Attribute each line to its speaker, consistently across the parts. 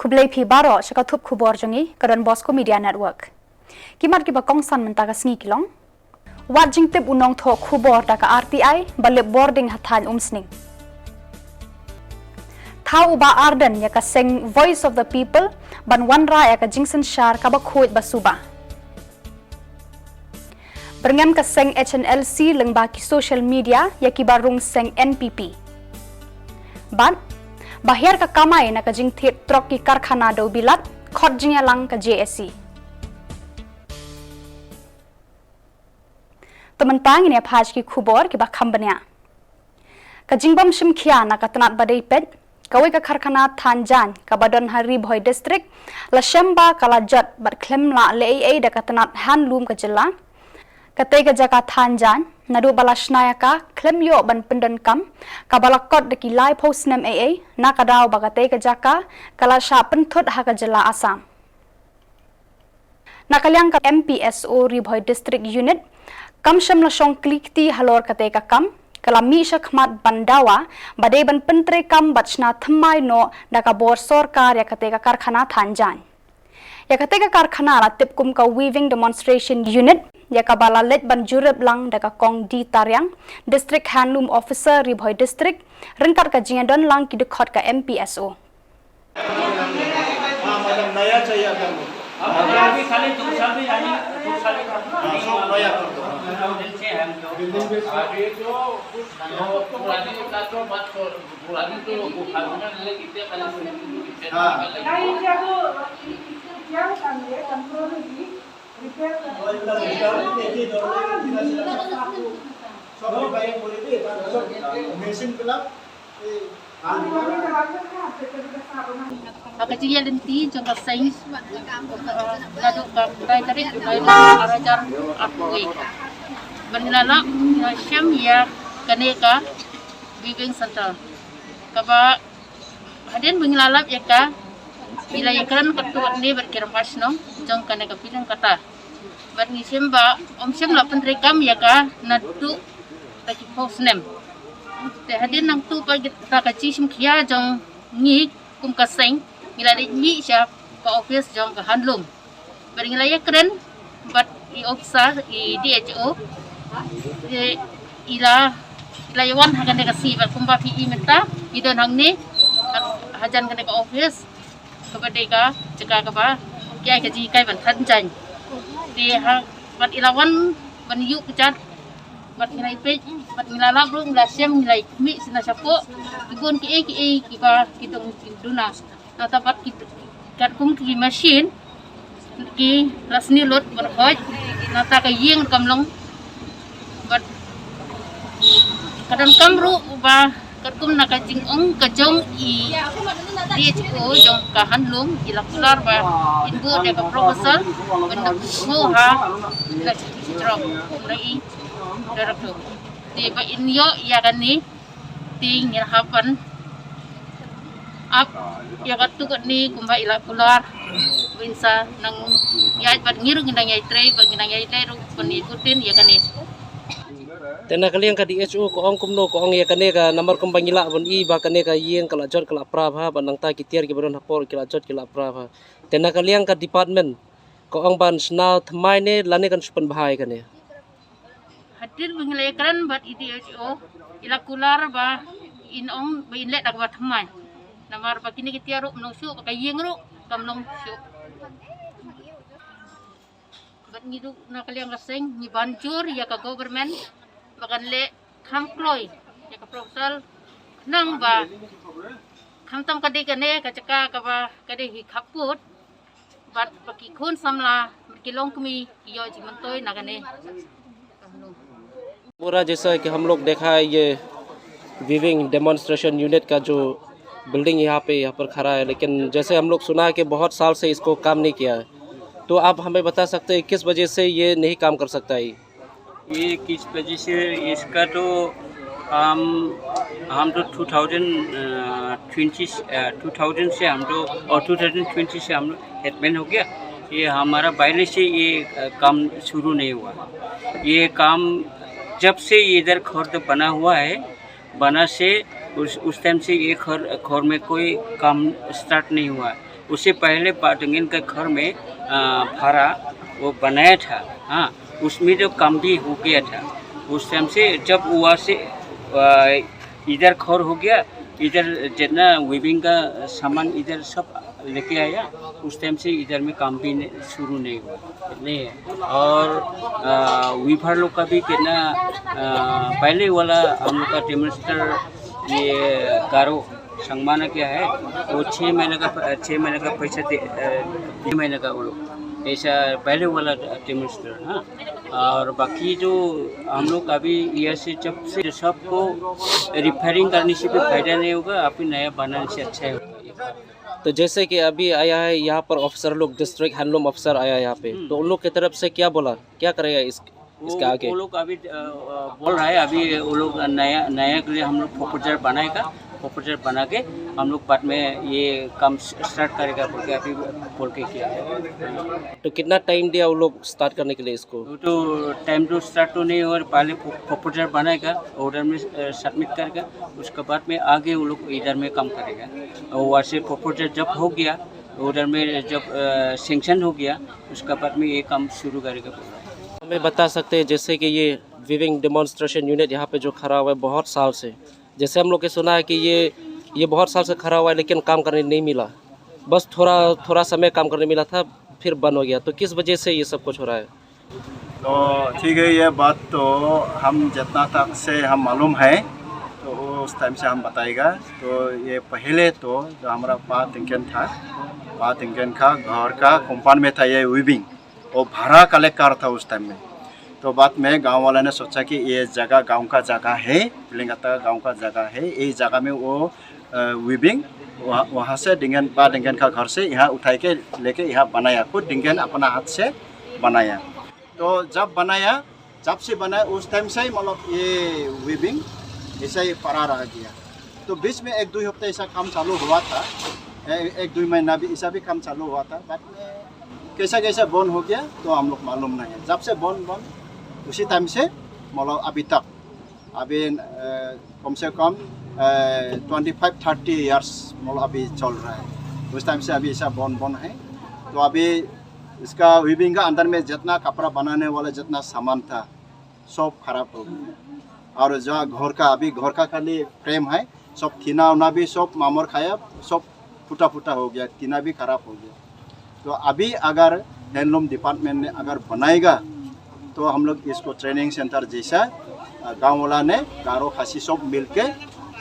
Speaker 1: Kublai pi baro shakatup kubor jongi kadan Bosco Media Network. Kimat ki bakong san mentaka sngi kilong. Wat jing tip unong tho kubor daka RTI balip boarding hatan umsning. Thau ba Arden yaka sing Voice of the People ban wanra yaka jingsen shar kabakhuit basuba. Berngam ka sing HNLC lengba ki social media yaki barung sing NPP. Ban bahir ka kamay na kajing thit trok ki karkhana do bilat khot jing lang ka JSC. Temantang ini phaj ki khubor ki bakham banya. Kajing bam shimkhia na katanat badai pet kawai ka karkhana Thanjan ka Badon Hari Bhoi district la shemba kala jat bat klem la le da katanat handloom ka jilla katai ka jaka Thanjan nadu balasnaya ka klem yo ban pendan kam ka balakot de ki lai post nam na kadau bagatai ka jaka kala sha penthut ha ka jilla Assam nakalyang ka MPSO Ribhoi district unit kam sham la shong klikti halor katai ka kam kala mi shakmat bandawa badai ban pentre kam bachna thamai no daka bor sarkar ya katai ka karkhana Thanjan ya katai ka karkhana la tipkum ka weaving demonstration unit ya kabala let ban jurep lang daka kong di Taryang district handloom officer Ribhoi district rengkat ka jingadon lang ki dekhot ka MPSO
Speaker 2: नया चाहिए आपको
Speaker 3: अभी खाली 2 साल में यानी 2 साल
Speaker 2: सब नया कर दो
Speaker 3: दिन से हम जो
Speaker 4: आगे जो कुछ पुरानी का तो मत पुरानी तो वो खाना ले कितने खाली
Speaker 2: हां
Speaker 5: नहीं जब क्या करने कंट्रोल की रिपेयर
Speaker 2: सब भाई बोले थे machine club
Speaker 6: Kecil lenti jangka sains lalu bayi tadi bayi arajar aku benilala syam ya kaneka weaving center kaba hadin bengilalap ya ka bila ya kan ketua ni berkirim pasno jang kaneka bilang kata berni syamba syam la penrekam ya ka nadu taki post name hadin nang tu pagi tak kecil semkia jang ngi kum kaseng ngila ni siya ka office jong ka handloom bari ngila ya kren but I officer I DHO ila yawan hagan ka si bat kumba PE menta idon hangni hajan ka office kabade ka jaka ka ba kya ka ji kai ban Thanjan ti ha bat ilawan ban yu kechat bat ngilai pe bat ngilala bro ngila siam ngilai mi sina sapo igon ki ba kitong duna na tapat kat kum ki machine ki lasni lot ban hoj na ta ka yeng kamlong bat kadang kamru ba kat kum na ka jing ong ka jong I DHO jong ka handloom ilakular ba inbu de ka proposal ban no ha la drop rai director ti ba inyo ya kani ti ngirapan up ya katukot ni kumba ila kular winsa nang ya bat ngiru nginang yai tray bag nginang yai tray ru panikutin ya kani
Speaker 7: tena kalian ka DHO ko ong kumno ko ong ya kane ka nomor kum bangila bon I ba kane ka yeng kala jot kala prabha banang ta kitiar ki baron hapor kala jot kala prabha tena kalian ka department ko ong ban snau thmai ne lane kan supan bahai kane
Speaker 6: hadir bangilai kran bat DHO ila kular ba inong ba inlet dak ba thmai namar pa kini kitiar ru no syu ka yeng ru kamlong syu bat ngidu na kaliang kaseng ni banjur ya ka government bakan le khamploy ya ka proposal nang ba khamtam kadi kane ka chaka ka ba kadi hi khaput bat paki khun samla kilong kumi yo jimantoy na kane
Speaker 7: पूरा जैसा कि हम लोग देखा है ये weaving demonstration unit का जो बिल्डिंग यहाँ पर खड़ा है लेकिन जैसे हम लोग सुना है कि बहुत साल से इसको काम नहीं किया है तो आप हमें बता सकते हैं किस वजह से ये नहीं काम कर सकता है
Speaker 3: ये किस वजह से इसका तो हम तो 2020 से हम तो और 2020 से हम हेडमैन हो गया ये हमारा पहले से ये काम शुरू नहीं हुआ ये काम जब से इधर घर बना हुआ है बना से उस टाइम से ये घर में कोई काम स्टार्ट नहीं हुआ उससे पहले पाटंगन का घर में भाड़ा वो बनाया था। हाँ, उसमें जो काम भी हो गया था। उस टाइम से जब वहाँ से इधर घर हो गया, इधर जितना वीविंग का सामान इधर सब लेके आया, उस टाइम से इधर में काम भी शुरू नहीं हुआ नहीं है। और वीवर लोग का भी कितना पहले वाला हम लोग का डेमोन्स्टर ये गारो संगमाना क्या है, वो 6 महीने का पैसा 3 महीने का वो लोग ऐसा पहले वाला डेमोन्स्टर। हाँ, और बाकी जो हम लोग अभी ये से जब से सबको रिपेयरिंग करने से भी फायदा नहीं होगा, अभी नया बनाने से अच्छा है।
Speaker 7: तो जैसे कि अभी आया है यहाँ पर ऑफिसर लोग, डिस्ट्रिक्ट हैंडलूम ऑफिसर आया यहाँ पे, तो उन लोग की तरफ से क्या बोला, क्या करेगा इसके आगे?
Speaker 3: वो लोग अभी बोल रहा है, अभी वो लोग नया के लिए हम लोग प्रपोजल बनाएगा, प्रपोजल बना के हम लोग बाद में ये काम स्टार्ट करेगा बोल के अभी बोल के किया है।
Speaker 7: तो कितना टाइम दिया वो लोग स्टार्ट करने के लिए इसको?
Speaker 3: तो टाइम तो स्टार्ट तो नहीं, और पहले प्रपोजल बनाएगा, ऑर्डर में सबमिट करेगा, उसके बाद में आगे वो लोग इधर में काम करेगा। और वहाँ से प्रपोजल जब हो गया, ऑर्डर में जब सेंक्शन हो गया, उसके बाद में ये काम शुरू करेगा।
Speaker 7: हमें बता सकते हैं जैसे कि ये वीविंग डेमोन्स्ट्रेशन यूनिट यहाँ पे जो खड़ा हुआ है बहुत साल से, जैसे हम लोग के सुना है कि ये बहुत साल से खड़ा हुआ है लेकिन काम करने नहीं मिला, बस थोड़ा समय काम करने मिला था फिर बंद हो गया, तो किस वजह से ये सब कुछ हो रहा है?
Speaker 2: तो ठीक है, ये बात तो हम जितना तक से हम मालूम है तो उस टाइम से हम बताएगा। तो ये पहले तो जो हमारा पाटिंगन का घर का कंपाउंड में था ये वीविंग, वो भाड़ा कलेक्ट कर था उस टाइम में। तो बाद में गांव वाला ने सोचा कि ये जगह गांव का जगह है, पिलिंगता गांव का जगह है, ये जगह में वो वीविंग वहाँ से डिंगन का घर से यहाँ उठा के लेके यहाँ बनाया, खुद डिंगन अपना हाथ से बनाया। तो जब से बनाया उस टाइम से ही मतलब ये वीविंग ऐसा ही पड़ा रह गया। तो बीच में 1-2 हफ्ते ऐसा काम चालू हुआ था, 1-2 महीना भी ऐसा भी काम चालू हुआ था। बाद में कैसा बंद हो गया तो हम लोग मालूम नहीं है। जब से बंद उसी टाइम से मतलब अभी तक कम से कम 25-30 ईयर्स मतलब अभी चल रहा है। उस टाइम से अभी ऐसा बंद है। तो अभी इसका वीविंग का अंदर में जितना कपड़ा बनाने वाला जितना सामान था सब खराब हो गया। और जो घर का खाली फ्रेम है, सब टीना उना भी सब मामर खाया, सब फूटा हो गया, टीना भी खराब हो गया। तो अभी अगर हैंडलूम डिपार्टमेंट ने अगर बनाएगा तो हम लोग इसको ट्रेनिंग सेंटर जैसा गांव वाला ने गारो खासी सब मिल के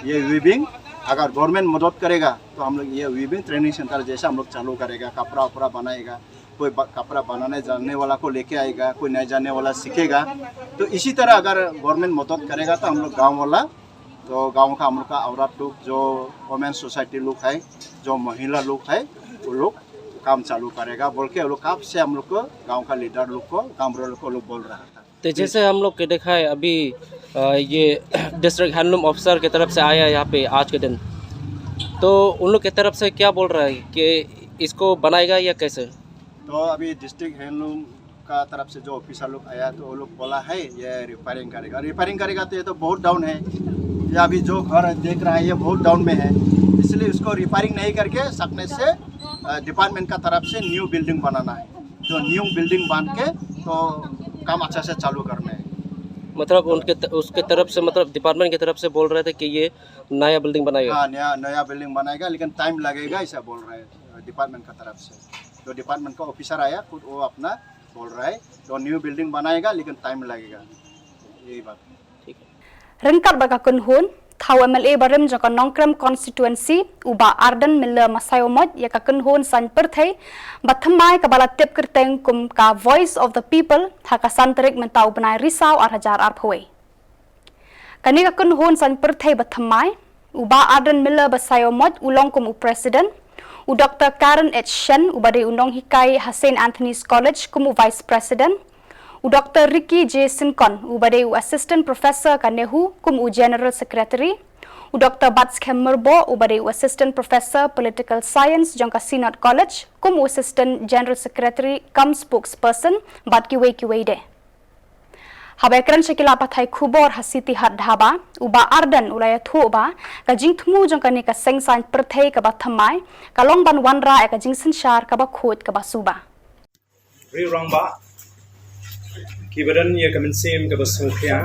Speaker 2: ये वीविंग अगर गवर्नमेंट मदद करेगा तो हम लोग ये वीविंग ट्रेनिंग सेंटर जैसा हम लोग चालू करेगा। कपड़ा बनाएगा, कोई कपड़ा बनाने जानने वाला को लेके आएगा, कोई नहीं जानने वाला सीखेगा। तो इसी तरह अगर गवर्नमेंट मदद करेगा तो हम लोग गाँव वाला, तो गाँव का हम लोग का औरत लोग, जो वुमेन सोसाइटी लोग है, जो महिला लोग है, वो लोग काम चालू करेगा बोल के वो लोग कब से हम लोग को गांव का लीडर लोग को गांव लोग को लोग बोल रहा था।
Speaker 7: तो जैसे हम लोग के देखा है अभी ये डिस्ट्रिक्ट हैंडलूम ऑफिसर की तरफ से आया यहाँ पे आज के दिन, तो उन लोग की तरफ से क्या बोल रहा है कि इसको बनाएगा या कैसे?
Speaker 2: तो अभी डिस्ट्रिक्ट हैंडलूम का तरफ से जो ऑफिसर लोग आया तो वो लोग बोला है ये रिपेयरिंग करेगा। तो ये तो बहुत डाउन है, ये अभी जो घर देख रहा है ये बहुत डाउन में है, इसलिए उसको रिपेयरिंग नहीं करके सकने से डिपार्टमेंट का तरफ से न्यू बिल्डिंग बनाना है। तो न्यू बिल्डिंग बन के तो काम अच्छा से चालू करना है।
Speaker 7: मतलब उसके तरफ से, मतलब डिपार्टमेंट की तरफ से बोल रहे थे कि ये नया बिल्डिंग बनाएगा।
Speaker 2: हाँ, नया बिल्डिंग बनाएगा, लेकिन टाइम लगेगा ऐसा बोल रहा है डिपार्टमेंट का तरफ से। तो डिपार्टमेंट का ऑफिसर आया खुद, वो अपना बोल रहा है तो न्यू बिल्डिंग बनाएगा लेकिन टाइम लगेगा, यही बात।
Speaker 7: ठीक है।
Speaker 1: Rengkat baka kunhun thau MLA barim jaka nongkrem constituency uba Arden Miller Masayomot yaka kunhun san perthai bathamai kabala tip kerteng kum ka voice of the people haka santerik mentau benai risau arhajar arphoi kani ka kunhun san perthai bathamai uba Arden Miller Masayomot ulong kum u president u Dr. Karen H. Shen ubade unong hikai St. Anthony's College kum u vice president u Dr. Ricky J. Sincon ubade u assistant professor kanehu kum u general secretary u Dr. Bats Kemmerbo ubade u assistant professor political science jangka Synod College kum u assistant general secretary cum spokesperson bat kiwe de Habai kran shakila pathai khubor hasiti hat dhaba uba ardan ulaya thu ba ka jing thmu jong ka ni ka sengsan perthei ka ba thamai ka long ban wanra ka jing sanshar ka ba khot ka ba suba
Speaker 8: Rirang ba kibadan ye kamen sem ka basukya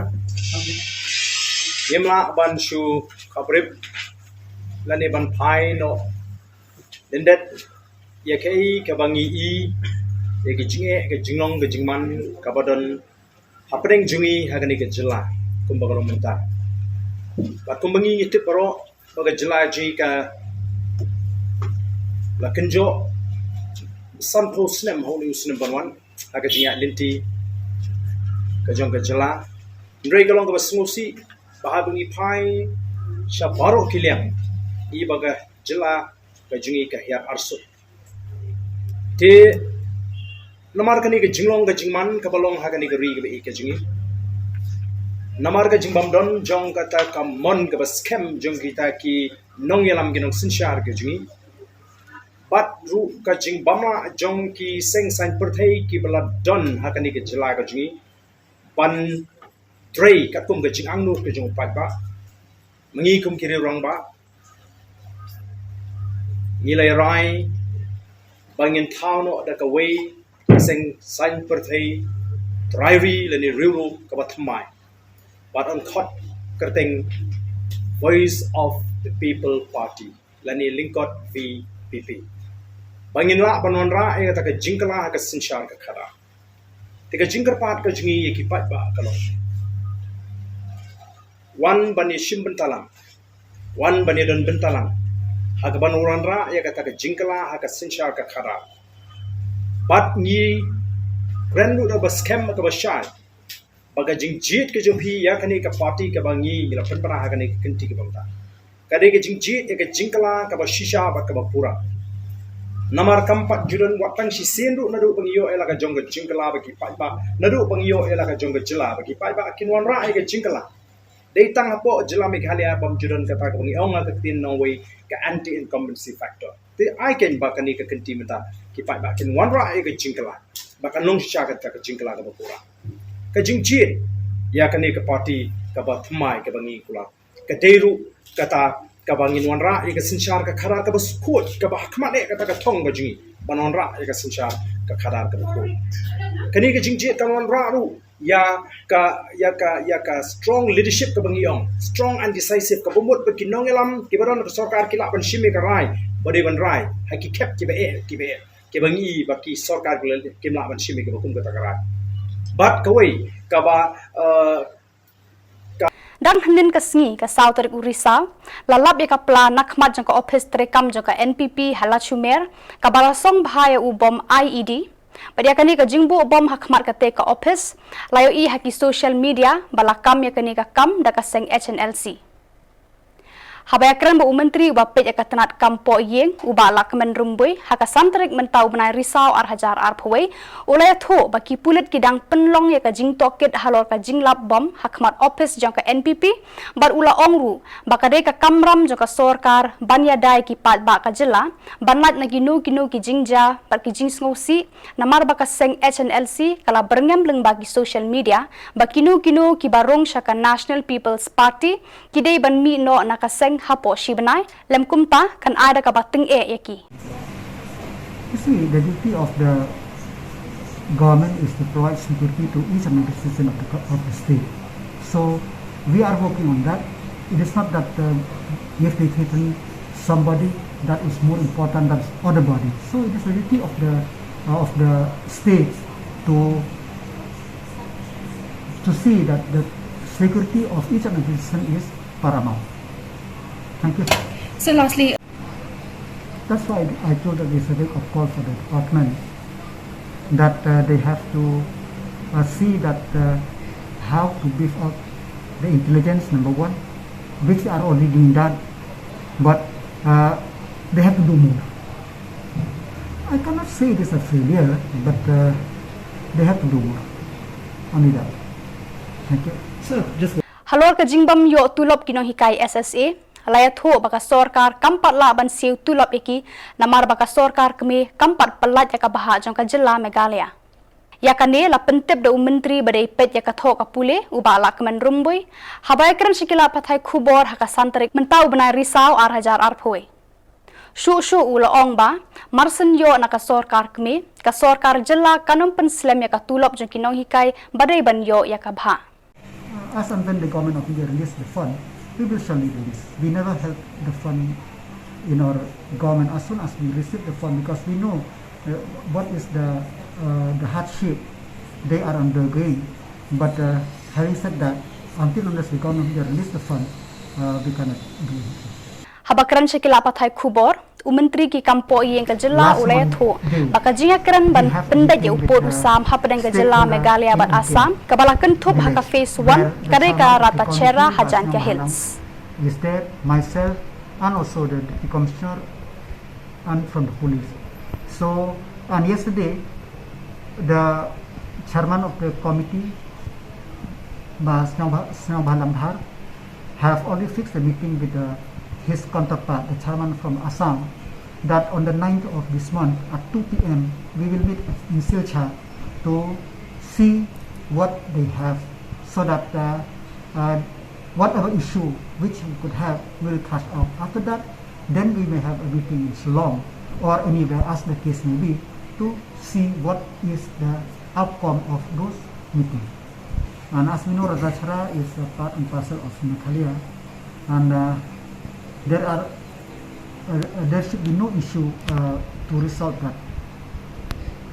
Speaker 8: yemla ban shu kaprip lani ban pai no dendet ye kai ka bangi I ye ki jinge ka jinglong ka jingman ka badan hapring jungi hagani ka jila kumbagalo menta ba kumbangi ngitip paro ka jila ji ka la kenjo sampo snem honi usnem banwan aga jinga linti kajong kajala ndrei galong ka basmusi bahabungi pai sha baro kiliang I baga jila kajungi ka hiar arsu te namar kani ka jinglong ka jingman ka balong hagani ka ri ka be ka jungi namar ka jingbam don jong kata ka mon ka baskem jong kita ki nong yalam ginong sinshar ka jungi Bat ru ka jing bama jong ki seng san perthei ki bala don hakani ke jela ka jingi pan trei ka kum ka jing angnu ke jong pat ba mangi kum kiri rong ba ngilai rai bangin thau no da ka wei seng san perthei trairi leni riru ka ba thamai but on khot kerteng voice of the people party leni lingkot VPP Bangin la banon ra e ta ka jingkala ka sinshar ka khara te ka jingkar pat ka jingi ye ki pat ba kalong wan bani shim bentalang wan bani don bentalang ha ka banoran ra e ka ta ka jingkala ha ka sinshar ka khara pat ni grandu da baskem ka bashai baga jingjit ke jo phi ya kani ka party ka bangi la panpara ha kani kinti ka bangta kade ke jingjit e ka jingkala ka ba shisha ba ka ba pura Namar kampat judan watang si sendu nadu pengiyo elaka jongga jingkala bagi paiba nadu pengiyo elaka jongga jela bagi paiba kinwan ra ega jingkala dei tang apo jela meghalaya bam judan kata ka pengi onga ka tin no way ka anti incumbency factor te ai ken ba kani ka kenti meta ki paiba kinwan ra ega jingkala ba kanong sha ka jingkala ka pura ka jingjit ya kani ka party ka ba thmai ka bangi kula ka deiru kata kabangin wanra ika sinshar ka khara ka baskut ka ba khmane ka ta ka thong ba jingi banonra ika sinshar ka khara ka bakut kani ka jingje ka wanra ru ya ka strong leadership ka bangiong strong and decisive ka bumut ba kinong elam ki baron ka sarkar kila ban shime ka rai bade ban rai ha ki kep ki be ki bangi ba ki sarkar ki la ban shime ka bakum ka ta rai bat ka wei ka ba
Speaker 1: dan hnin ka sngi ka sautar urisa lalap ya ka pla nakmat jang ka office trekam jang ka NPP halachumer ka balasong bahaya ubom IED padia kani ka jingbu bom hakmat ka te ka office layo I haki social media balakam ya kani ka kam da ka seng HNLC Habaya kran ba umentri ba pej ka tanat kampo yeng uba la kemen rumbui haka santrik mentau benai risau ar hajar ar phoi ulaya tho ba ki pulit kidang penlong ya ka jing toket halor ka jinglap bom hakmat office jang ka NPP bar ula ongru ba ka de ka kamram jang ka sorkar banya dai ki pat ba ka jela banlat na ginu ki jingja par ki jing sngosi namar ba ka seng HNLC kala berngem leng bagi social media ba kinu ki barong shaka National People's Party kidei ban mi no na ka seng hapo shibanai lem kumpa kan ada ka bating yaki.
Speaker 9: You see, the duty of the government is to provide security to each and every citizen of the state. So we are working on that. It is not that if they threaten somebody that is more important than other body. So it is the duty of the state to see that the security of each and every citizen is paramount. Thank you.
Speaker 1: So lastly,
Speaker 9: that's why I told that it's a big of call for the department that they have to see that how to beef up the intelligence, number one, which are already being done, but they have to do more. I cannot say it is a failure, but they have to do more. Only that. Thank you.
Speaker 8: Sir, just
Speaker 1: halor ka jingbam yo tulop kinong hikai SSA layat ho baka sorkar kampat la ban siu tulop iki namar baka sorkar kemi kampat pelat ya ka baha jong ka jela Meghalaya Yakane la pentep da menteri badai pet yakathok apule uba lakman rumbui. Habai keren sikila pathai khubor haka santarik mentau benai risau arhajar arphoi. Shu ulaong ba marsen yo na kasorkar kmi kasorkar jela kanum penslam ya katulop jong kinong hikai badai ban yo ya kabha.
Speaker 9: As and when the government of India release the fund, we will surely release. We never help the fund in our government as soon as we receive the fund because we know what is the hardship they are undergoing. But having said that, until unless the government of India release the fund, we cannot do it.
Speaker 1: Habakran sikila pathai khubor Menteri ki kampo yang ke jela ulaya thu bakajinga keren ban penda je upur usam hapadang ke jela Meghalaya bat Assam kabala kentup haka phase 1 kareka rata chera hajan ke hills
Speaker 9: is there myself and also the commissioner and from the police. So and yesterday the chairman of the committee Snao Bhalamdhar have already fixed a meeting with his counterpart, the chairman from Assam, that on the 9th of this month at 2 p.m. we will meet in Silchar to see what they have so that whatever issue which we could have will cash out. After that, then we may have a meeting in Shillong or anywhere as the case may be to see what is the outcome of those meetings. And as we know, Rajachara is a part and parcel of Meghalaya, and there should be no issue to resolve that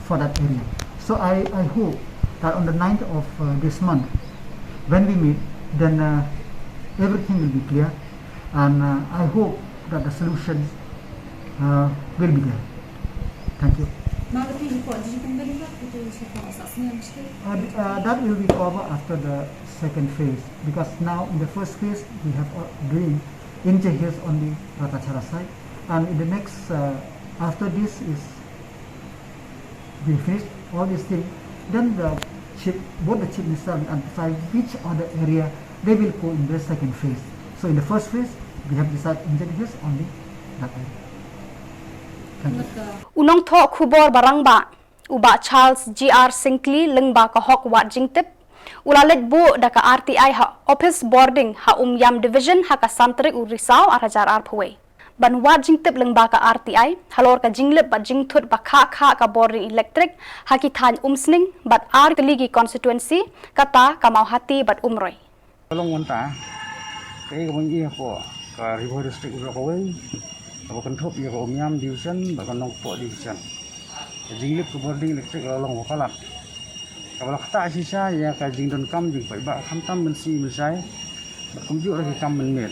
Speaker 9: for that area. So I hope that on the 9th of this month, when we meet, then everything will be clear, and I hope that the solution will be there. Thank you. That will be covered after the second phase, because now in the first phase we have doing in Hills on the Ratachara side, and in the next after this is we finished all these things, then both the chief minister will identify which other area they will go in the second phase. So in the first phase we have decided in Hills only that area. Thank you.
Speaker 1: Unong tho khubor barang ba uba Charles GR Sinclair lengba ka hok wat jingtip ulalet bu daka RTI ha office boarding ha yam division ha ka santrik urisau arhajar arphwe ban wat jingtip lengba ka RTI halor ka jinglep ba jingthut ba kha ka boarding electric ha ki than sning bat Teligi constituency kata kamau hati bat umroi
Speaker 10: long wanta ke gong ye ko ka river district ro ko wei ba kan thop ye ko yam division ba kan nong po division jinglep ko boarding electric long ko kalat kalau kata sisa ya kajing dan kam jing pai ba kham tam mensi mesai ba kumju lagi kam menmet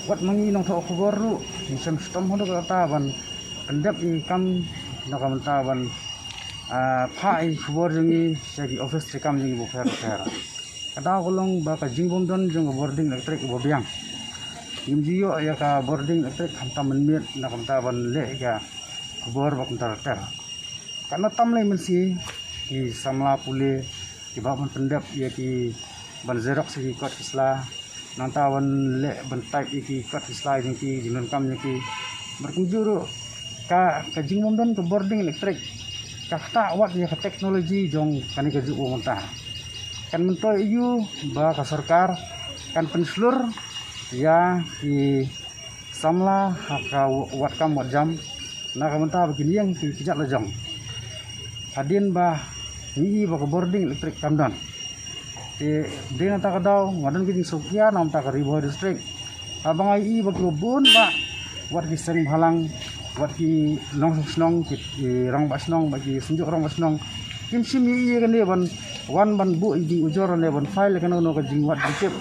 Speaker 10: wat mangi nong tho khobor ru misam stom hodo kata ban pendap i kam nak menta ban phai khobor jingi sagi office se kam jingi bu fer kada golong ba kajing bom don jong boarding electric bo biang imjiyo ya ka boarding electric kham tam menmet nak menta ban le ya khobor ba kuntar ter karena tam lai mensi ki samla pule ki baban pendap ya ki ban xerox ki kot isla nantawan le ban type ki kot isla ni ki jinon kam ni ki berkunjuru ka jingmom don ke boarding electric ka ta wat ya teknologi jong kani ke ju monta kan mento yu ba ka sarkar kan penslur ya ki samla ka wat kam wat jam na ka menta begini yang ki kijak lejang hadin ba ni ba boarding electric kamdan te de na ta kadaw ngadon giding sokya nam ta ka river district abang ai ba ko bun ba wat ki sering halang wat ki long snong ki rang ba snong ba ki sunjuk rang ba snong kim sim yi kan le ban wan ban bu di ujor le ban file kan no ka jing wat dikep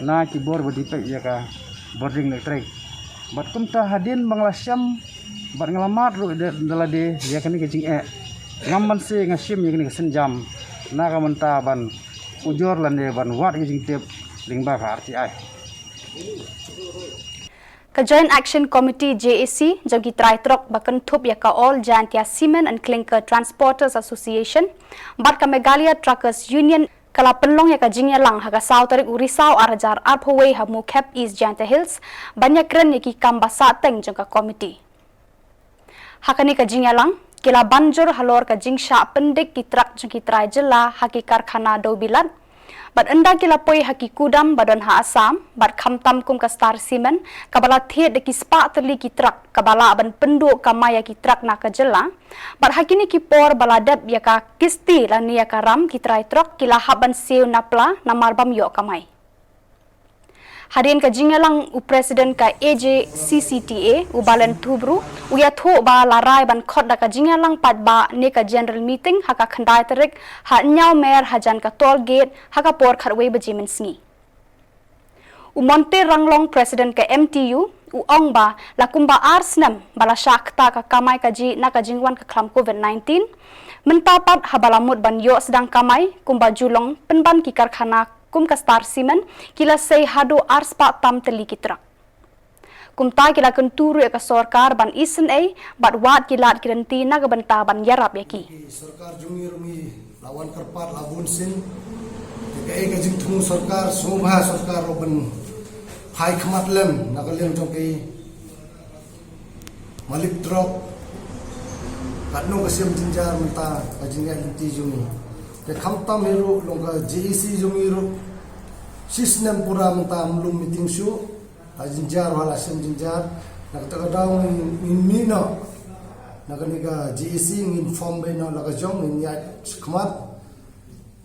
Speaker 10: na ki bor ba dipek ya ka boarding electric bat kum ta hadin bangla syam bat ngalamat ru dalade ya kan ki jing ngaman se ngasim yang ni senjam na ka menta ban ujor lan ban wat jing tep lingba ka RTI
Speaker 1: ka Joint Action Committee JAC jagi trai trok bakan thup ya ka All Jantia Cement and Clinker Transporters Association bat ka Meghalaya Truckers Union kala penlong ya ka jingya lang ha ka Tarik Urisau arjar arphwe ha mu cap East Jantia Hills banyak kren ya ki kamba sa teng jong ka committee hakani ka jingya lang kila banjur halor ka jingsha pendik kitrak jengkitrai jela haki karkhana Dobilat. Bat enda kila poi haki kudam badon ha Asam, bat khamtam kum ka Star Cement, kabala thiet de kispa terli kitrak, kabala ban penduk kamaya kitrak na ka jela. Bat hakini kipor baladap ya ka kisti lani ya ka ram kitrai trok kila haban siu napla namarbam yo kamai. Hadirin ka jingalang Presiden ka AJCCTA ubalan tubru uya tho ba larai ban khot da ka jingalang pat ba ne ka general meeting haka khandai tarik ha nyau mer hajan ka toll gate haka por khatwei bajimen sngi umonte ranglong Presiden ka MTU uong ba lakumba arsnam bala shakta ka kamai ka ji na ka jingwan ka klam COVID-19 mentapat habalamut ban yo sedang kamai kumba julong penban ki karkhana kum ka Star Cement kila sei hadu arspa tam teli kitrak kum ta kila kenturu ka sarkar ban isen bat wat kilat kiranti na banta ban yarap yaki
Speaker 11: sarkar jumi rumi lawan kerpat labun sin ka jing thu sarkar sobha sarkar roban hai khmat lem na ka lem jong ke malik drop katno ka sim jinjar menta ka jinga inti jumi ke khamtam hero longa JEC jumiro sisnem pura mentam lum meeting su jinjar wala sim jinjar nak ta daw min mino nak ni ga JEC inform beno la ga jong ni ya khmat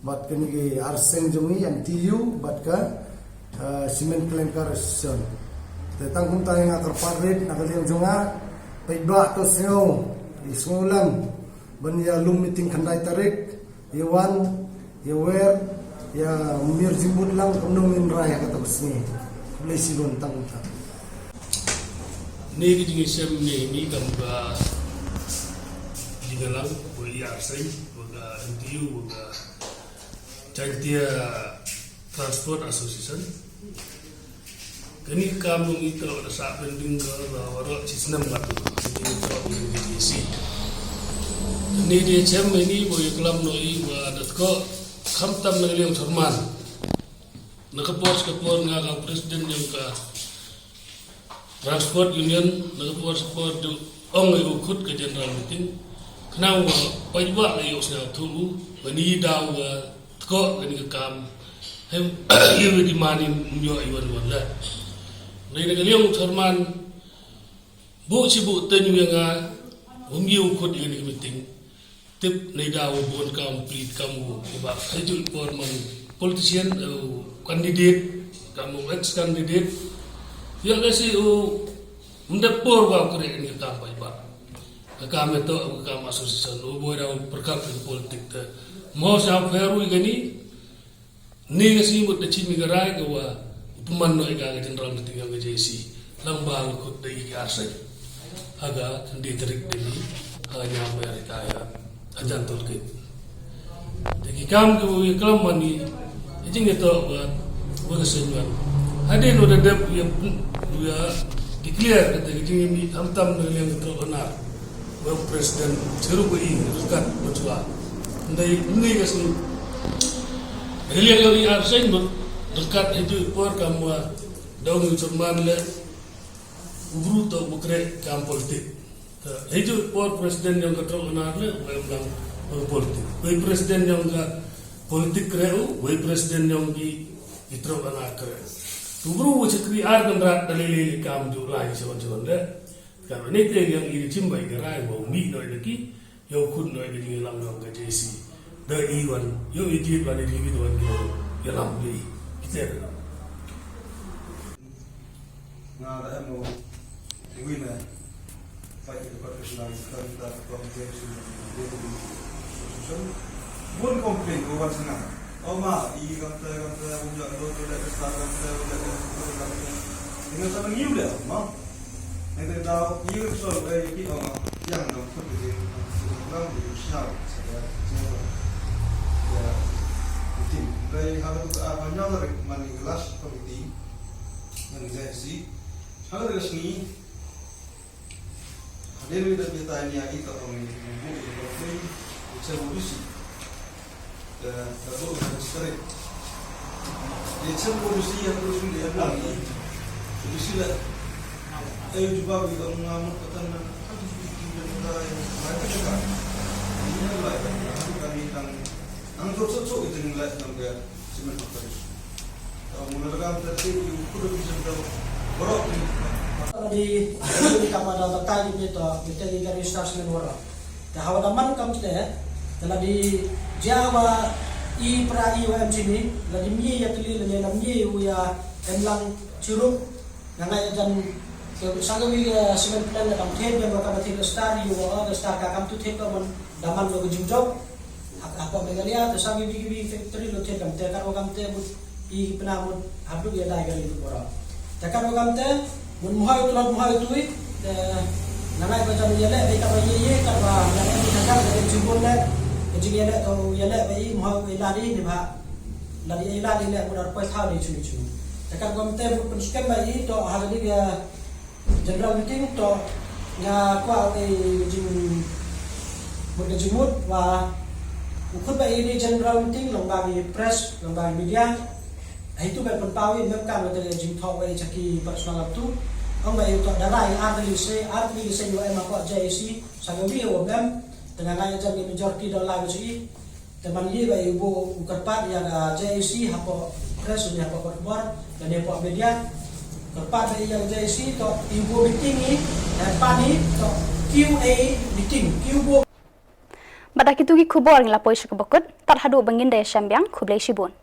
Speaker 11: bat ke ni arseng jumi MTU bat ka cement clinker son te tangkum ta nga karparet nak lem jonga pe ba to seo isulam ban ya lum meeting khandai tarik Iwan, Iwer, ya umir jimbut lang kumnungin raya kata besni, boleh silon tang.
Speaker 12: Ni kita ngisem ni gambar jingalang boleh arsai, boleh NTU, boleh Chantia Transport Association. Kini kami itu ada saat pending ke warak sistem batu, ini kalau BDC. Ni dia cem ini boleh kelam noi wadat ko khamtam na liang Thurman nakapos kapor nga ka Presiden yang ka Transport Union nakapos kapor du ong ay ukut ka general meeting knaw paiwa ay usna tulu bani daw ko kani ka kam hem yewe di mani myo iwan wala nei na liang Thurman bu sibu tanyu nga umyo ukut ini meeting tip nei daw bon complete kamu ba hajul forman politician candidate kamu ex candidate ya kasi mendapor ba kore ni kampay ba kami to kam asosiasyon boy daw perkap politik ta mo sa feru gani ni kasi mo ta chimi garay gawa puman no iga general meeting ng JC lang ba ko dai asay aga hindi tarik dili hanya mayari tayo ajan tolke degi kam ko iklam mani ijing itu buat senyuan ada no dadap ya declare kata ijing ini hamtam dengan yang terkenal wah presiden seru ko ini dekat berjuang ndai ini kasi reliang yang arsen dekat itu por kamu daun Thurman le bruto bukre kam politik itu por presiden yang terkenal le memang politik. Wei presiden yang politik kreu, wei presiden yang di terkenal kreu. Tubru cekri ar kendrat dalili kam ju lai sewan le. Karena ini yang ini cimbai gerai bau mi noi lagi, yang kun noi lagi lang lang ke JC. Da iwan, yang itu pada diri tuan kita yang beli kita.
Speaker 13: Nah, dah mau ini baik itu profesionalisme kita kompetensi bukan komplain bukan senang. Oh ma, ini kata punya lo tidak kesal kata dengan sama ni udah, ma. Nanti tahu ini soal kita yang nak kerja sedang berusaha saya ya tim dari hal itu apa nyala mani kelas komite yang JC hal resmi Dewi dan kita ini kita orang membuat profil solusi dan lalu sekarang di solusi yang terus diambil solusi lah. Ayo coba kita mengambil katakan mereka cakap ini lah kami tang ang cocok itu nilai sampai semen faktor. Mula tadi kudu bisa borok
Speaker 14: di kamada batai itu kita di garis stasiun orang. Dah hawa daman kam kita telah di Jawa I perai UMC ni lagi mi ya tuli lagi nam mi ya emlang curug ngangai dan sagawi semen plan dalam tem yang bakal mati star yu wa star ka kam tu tem ka man daman lo jumjok apa megalia tu sagawi bi factory lo tem kam te kan kam te I penamut hablu ya dai gali tu orang. Takkan kam te mun muhai tu ngangai baca ya le be ka ye ka ba ngangai ni takkan de jubon le jadi ya atau ya le be muhai iladi ni ba ladi iladi le mun arpai thau ni cumi takkan kam te pun skem ba I to hari dia general meeting to nga kwa jing jimut wa ukut ba ini general meeting lomba press lomba media itu kan penpawi memang ada jing thau ba caki personal tu ang ba itu darai artli se yo emang ko JC sagawi o gam dengan ngaya jadi majority dalam si teman dia ba ibu ukarpat yang JC hapo press ni hapo korbar dan hapo media kerpat yang JC to ibu meeting ni dan pani to QA meeting QB
Speaker 1: Badak itu ki kubor ngila pois ke bokut tar hadu bangin daya syambiang kublai shibun